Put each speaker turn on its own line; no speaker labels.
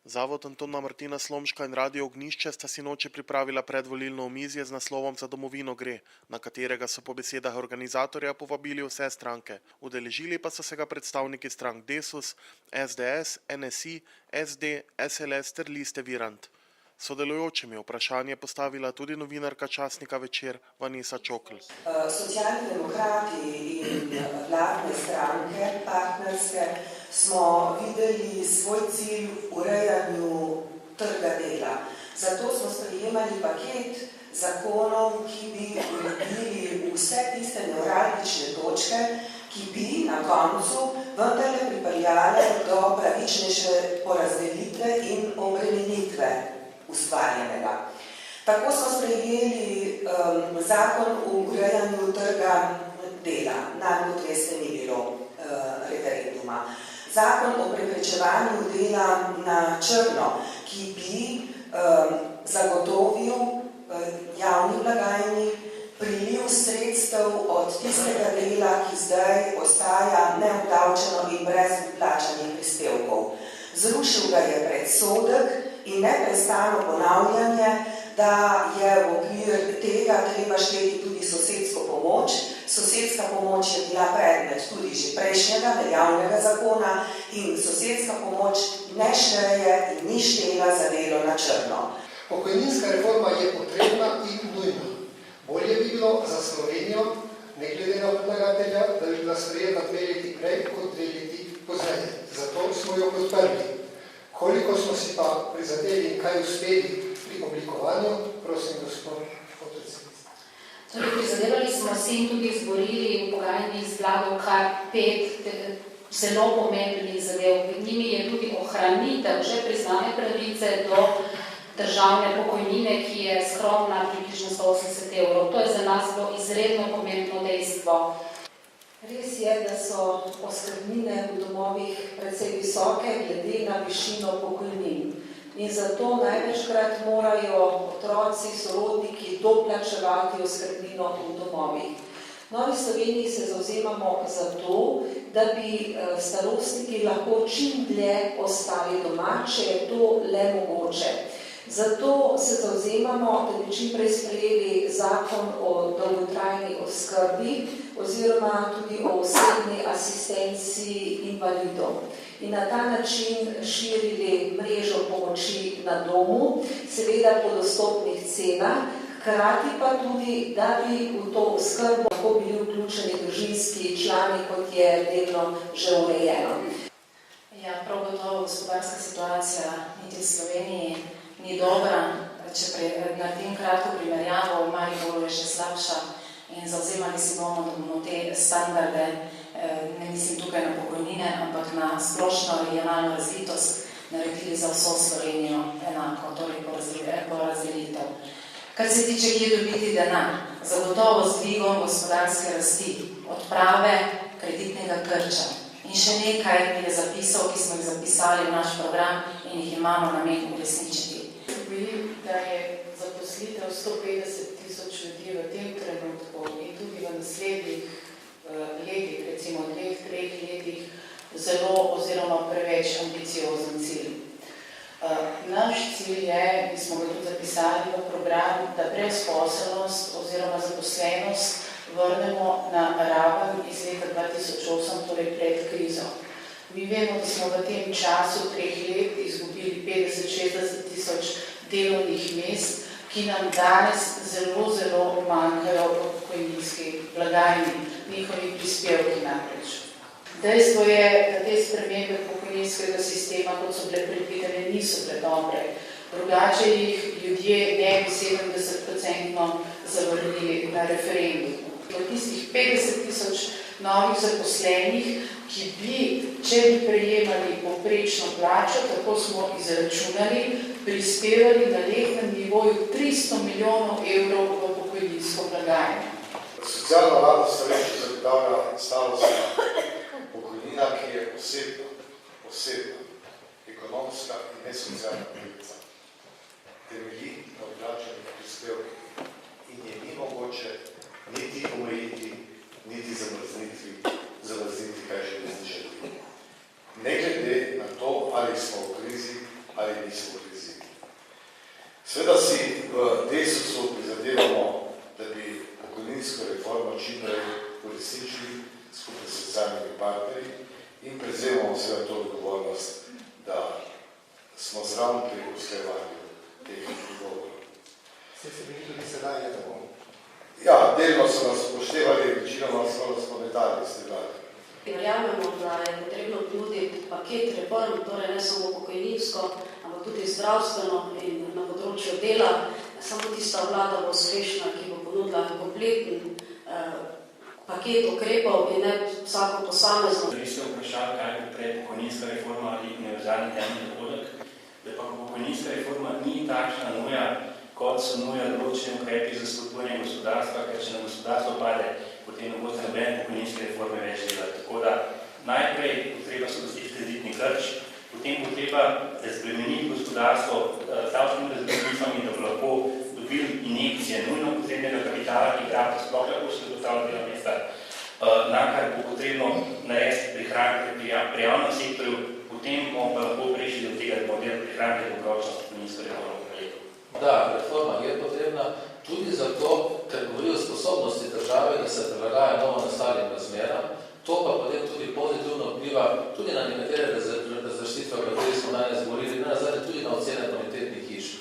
Zavod Antona Martina Slomška in Radio Ognjišče sta sinoči pripravila predvolilno omizje z naslovom Za domovino gre, na katerega so po besedah organizatorja povabili vse stranke. Udeležili pa so se ga predstavniki strank Desus, SDS, NSI, SD, SLS ter Liste Virant. Sodelujočim je vprašanje postavila tudi novinarka časnika Večer Vanessa Čokl.
Socialni demokrati in vladne stranke, partnerske, smo videli svoj cilj v urejanju trga dela. Zato smo sprejemali paket zakonov, ki bi uredili vse tiste nevralgične točke, ki bi na koncu vendarle pripeljale do pravičnejše porazdelitve in obremenitve ustvarjenega. Tako smo sprejeli zakon o urejanju trga dela, najbolj treste ni bilo referenduma. Zakon o preprečevanju dela na črno, ki bi zagotovil javni blagajni priliv sredstev od tistega dela, ki zdaj ostaja neobdavčeno in brez plačanih prispevkov. Zrušil ga je predsodek in neprestano ponavljanje, da je v okvir tega treba šteti tudi sosedsko pomoč. Sosedska pomoč je bila predmet tudi že prejšnjega veljavnega zakona in sosedska pomoč ne šteje in ni štela za delo na črno.
Pokojninska reforma je potrebna in nujna. Bolje bi bilo za Slovenijo, ne glede na predlagatelja, da bi bila sprejeta 2 leti prej kot 2 leti pozneje. Zato smo jo podprli. Koliko smo si pa prizadeli in kaj uspeli pri oblikovanju, prosim, gospod podpredsednik.
Torej, prizadevali smo se in tudi izborili v pogajanjih z vlado kar 5 zelo pomembnih zadev. Med njimi je tudi ohranitev že priznane pravice do državne pokojnine, ki je skromna približno 180 evrov. To je za nas bilo izredno pomembno dejstvo. Res je, da so oskrbnine v domovih precej visoke glede na višino pokojnin. In zato največkrat morajo otroci, sorodniki doplačevati oskrbnino v domovih. V Novi Sloveniji se zavzemamo za to, da bi starostniki lahko čim dlje ostali doma, če je to le mogoče. Zato se zavzemamo, da bi čim prej sprejeli zakon o dolgotrajni oskrbi oziroma tudi o osebni asistenci invalidov. In na ta način širili mrežo pomoči na domu, seveda po dostopnih cenah, hkrati pa tudi, da bi v to oskrbo lahko bili vključeni družinski člani, kot je delno že urejeno. Ja, prav gotovo gospodarska situacija niti v Sloveniji ni dobra, če naredim kratko primerjavo, v Mariboru je še slabša in zavzemali si bomo, da bomo te standarde, ne mislim tukaj na pokojnine, ampak na splošno regionalno razvitost naredili za vso Slovenijo enako, torej po razdelitev. Kar se tiče, kje dobiti denar, zagotovo z dvigom gospodarske rasti, odprave kreditnega krča in še nekaj je zapisov, ki smo jih zapisali v naš program in jih imamo namen uresničiti.
Da je zaposlitev 150.000 ljudi v tem trenutku in tudi v naslednjih letih, recimo 2-3 letih, zelo oziroma preveč ambiciozen cilj. Naš cilj je, mi smo ga tudi zapisali v program, da brezposelnost oziroma zaposlenost vrnemo na raven iz leta 2008, torej pred krizo. Mi vemo, da smo v tem času 3 let izgubili 50-60 tisoč delovnih mest, ki nam danes zelo, zelo manjkajo v pokojninski blagajni, njihovi prispevki namreč. Dejstvo je, da te spremembe pokojninskega sistema, kot so bile predvidene, niso bile dobre. Drugače jih ljudje ne bi 70% zavrnili na referendum. Od tistih 50 tisoč novih zaposlenih, ki bi, če bi prejemali povprečno plačo, tako smo izračunali, prispevali na letnem nivoju 300 milijonov evrov v pokojninsko blagajno.
Socialna varnost starejših zagotavlja starostna pokojnina, ki je osebna, ekonomska in nesocialna pravica. Temelji na vplačanih prispevkih in je ni mogoče niti omejiti, niti zamrzniti, kaj že ne želi. Ne glede na to, ali smo v krizi ali niso v krizi. Seveda si v Desusu prizadevamo, da bi pokojninsko reformo čim prej uresničili skupaj s socialnimi partnerji in prevzemamo seveda to odgovornost, da smo zraven pri usklajevanju teh dogovorov.
Ste se bili tudi sedaj, je tako?
Ja, delno so nas upoštevali, večinoma smo nas povedali, ste vladi.
Verjamemo, da je potrebno ponuditi paket reform, torej ne samo pokojninsko, ampak tudi zdravstveno in na področju dela. Samo tista vlada bo uspešna, ki bo ponudila kompleten paket ukrepov in ne vsako posamezno.
Vi ste vprašali, kaj bo prej pokojninska reforma ali univerzalni temeljni dohodek, da pa pokojninska reforma ni takšna nuja, kot so nuja določene ukrepi za spodbujanje gospodarstva, ker če na gospodarstvo pade, potem ne boste nobene pokojninske reforme več delati. Tako da najprej treba se dostiti kreditni krč, potem bo treba razbremeniti gospodarstvo zdravstvenimi razbremenitvami, da bo lahko dobili injekcije nujno potrebnega kapitala, ki igrata sploh lahko se dostavlja dela mesta, na kar bo potrebno narediti prihranke pri javnem sektorju, potem bomo pa lahko prešli do tega, da bomo delali prihranke dolgoročno pokojninsko reformo v letu.
Da, reforma je potrebna tudi zato, ker govori o sposobnosti države, da se prilagaja novo nastalim razmeram, to pa potem tudi pozitivno vpliva tudi na nekatere